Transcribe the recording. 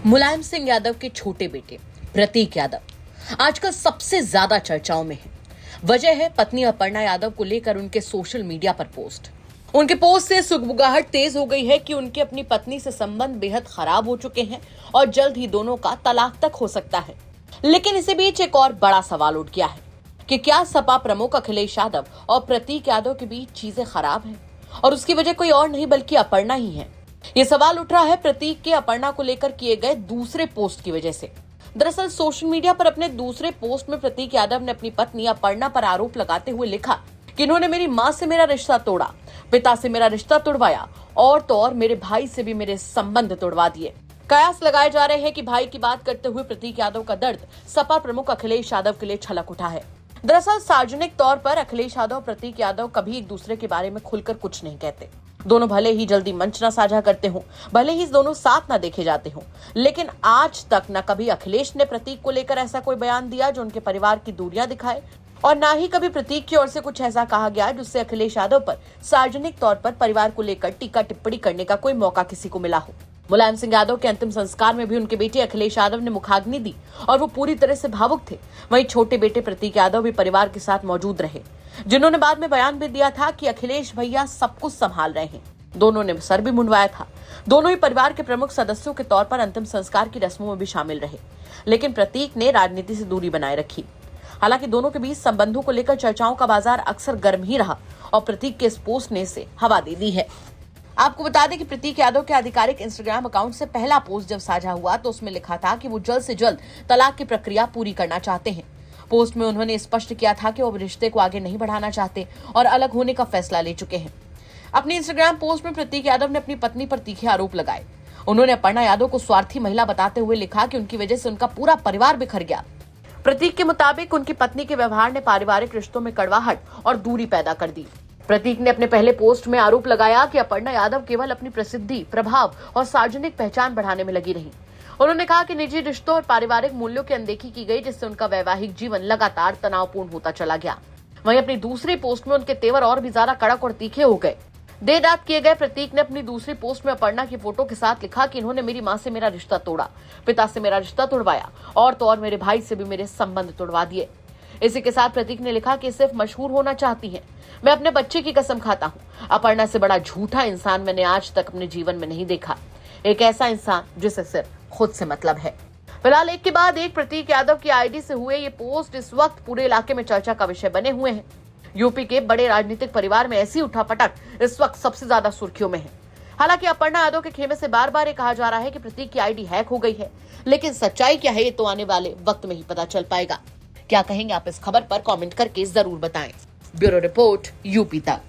मुलायम सिंह यादव के छोटे बेटे प्रतीक यादव आजकल सबसे ज्यादा चर्चाओं में है। वजह है पत्नी अपर्णा यादव को लेकर उनके सोशल मीडिया पर पोस्ट। उनके पोस्ट से सुगबुगाहट तेज हो गई है कि उनके अपनी पत्नी से संबंध बेहद खराब हो चुके हैं और जल्द ही दोनों का तलाक तक हो सकता है। लेकिन इसी बीच एक और बड़ा सवाल उठ गया है कि क्या सपा प्रमुख अखिलेश यादव और प्रतीक यादव के बीच चीजें खराब हैं और उसकी वजह कोई और नहीं बल्कि अपर्णा ही है। ये सवाल उठ रहा है प्रतीक के अपर्णा को लेकर किए गए दूसरे पोस्ट की वजह से। दरअसल सोशल मीडिया पर अपने दूसरे पोस्ट में प्रतीक यादव ने अपनी पत्नी अपर्णा पर आरोप लगाते हुए लिखा कि इन्होंने मेरी मां से मेरा रिश्ता तोड़ा, पिता से मेरा रिश्ता तोड़वाया और तो और मेरे भाई से भी मेरे संबंध तोड़वा दिए। कयास लगाए जा रहे हैं कि भाई की बात करते हुए प्रतीक यादव का दर्द सपा प्रमुख अखिलेश यादव के लिए छलक उठा है। दरअसल सार्वजनिक तौर पर अखिलेश यादव और प्रतीक यादव कभी एक दूसरे के बारे में खुलकर कुछ नहीं कहते। दोनों भले ही जल्दी मंच न साझा करते हों, भले ही दोनों साथ न देखे जाते हों, लेकिन आज तक न कभी अखिलेश ने प्रतीक को लेकर ऐसा कोई बयान दिया जो उनके परिवार की दूरियां दिखाए और न ही कभी प्रतीक की ओर से कुछ ऐसा कहा गया जिससे अखिलेश यादव पर सार्वजनिक तौर पर परिवार को लेकर टीका टिप्पणी करने का कोई मौका किसी को मिला हो। मुलायम सिंह यादव के अंतिम संस्कार में भी उनके बेटे अखिलेश यादव ने मुखाग्नि दी और वो पूरी तरह से भावुक थे। वहीं छोटे बेटे प्रतीक यादव भी परिवार के साथ मौजूद रहे, जिन्होंने बाद में बयान भी दिया था कि अखिलेश भैया सब कुछ संभाल रहे हैं। दोनों ने सर भी मुंडवाया था। दोनों ही परिवार के प्रमुख सदस्यों के तौर पर अंतिम संस्कार की रस्मों में भी शामिल रहे, लेकिन प्रतीक ने राजनीति से दूरी बनाए रखी। हालांकि दोनों के बीच संबंधों को लेकर चर्चाओं का बाजार अक्सर गर्म ही रहा और प्रतीक के इस पोस्ट ने इसे हवा दे दी है। आपको बता दें कि प्रतीक यादव के आधिकारिक इंस्टाग्राम अकाउंट से पहला पोस्ट जब साझा हुआ तो उसमें लिखा था कि वो जल्द से जल्द तलाक की प्रक्रिया पूरी करना चाहते हैं। पोस्ट में उन्होंने स्पष्ट किया था कि वो रिश्ते को आगे नहीं बढ़ाना चाहते और अलग होने का फैसला ले चुके हैं। अपनी इंस्टाग्राम पोस्ट में प्रतीक यादव ने अपनी पत्नी पर तीखे आरोप लगाए। उन्होंने अपर्णा यादव को स्वार्थी महिला बताते हुए लिखा कि उनकी वजह से उनका पूरा परिवार बिखर गया। प्रतीक के मुताबिक उनकी पत्नी के व्यवहार ने पारिवारिक रिश्तों में कड़वाहट और दूरी पैदा कर दी। प्रतीक ने अपने पहले पोस्ट में आरोप लगाया कि अपर्णा यादव केवल अपनी प्रसिद्धि, प्रभाव और सार्वजनिक पहचान बढ़ाने में लगी रही। उन्होंने कहा कि निजी रिश्तों और पारिवारिक मूल्यों की अनदेखी की गई, जिससे उनका वैवाहिक जीवन लगातार तनावपूर्ण होता चला गया। वहीं अपनी दूसरी पोस्ट में उनके तेवर और भी ज्यादा कड़क और तीखे हो गए। देर रात किए गए प्रतीक ने अपनी दूसरी पोस्ट में अपर्णा की फोटो के साथ लिखा कि इन्होंने मेरी मां से मेरा रिश्ता तोड़ा, पिता से मेरा रिश्ता तोड़वाया और तो और मेरे भाई से भी मेरे संबंध तोड़वा दिए। इसी के साथ प्रतीक ने लिखा कि सिर्फ मशहूर होना चाहती हैं। मैं अपने बच्चे की कसम खाता हूँ, अपर्णा से बड़ा झूठा इंसान मैंने आज तक अपने जीवन में नहीं देखा। एक ऐसा इंसान जिसे सिर्फ खुद से मतलब है। फिलहाल एक के बाद एक प्रतीक यादव की आईडी से हुए ये पोस्ट इस वक्त पूरे इलाके में चर्चा का विषय बने हुए हैं। यूपी के बड़े राजनीतिक परिवार में ऐसी उठापटक इस वक्त सबसे ज्यादा सुर्खियों में है। हालांकि अपर्णा यादव के खेमे से बार बार ये कहा जा रहा है कि प्रतीक की आईडी हैक हो गई है, लेकिन सच्चाई क्या है ये तो आने वाले वक्त में ही पता चल पाएगा। क्या कहेंगे आप इस खबर पर कमेंट करके जरूर बताएं। ब्यूरो रिपोर्ट यूपी तक।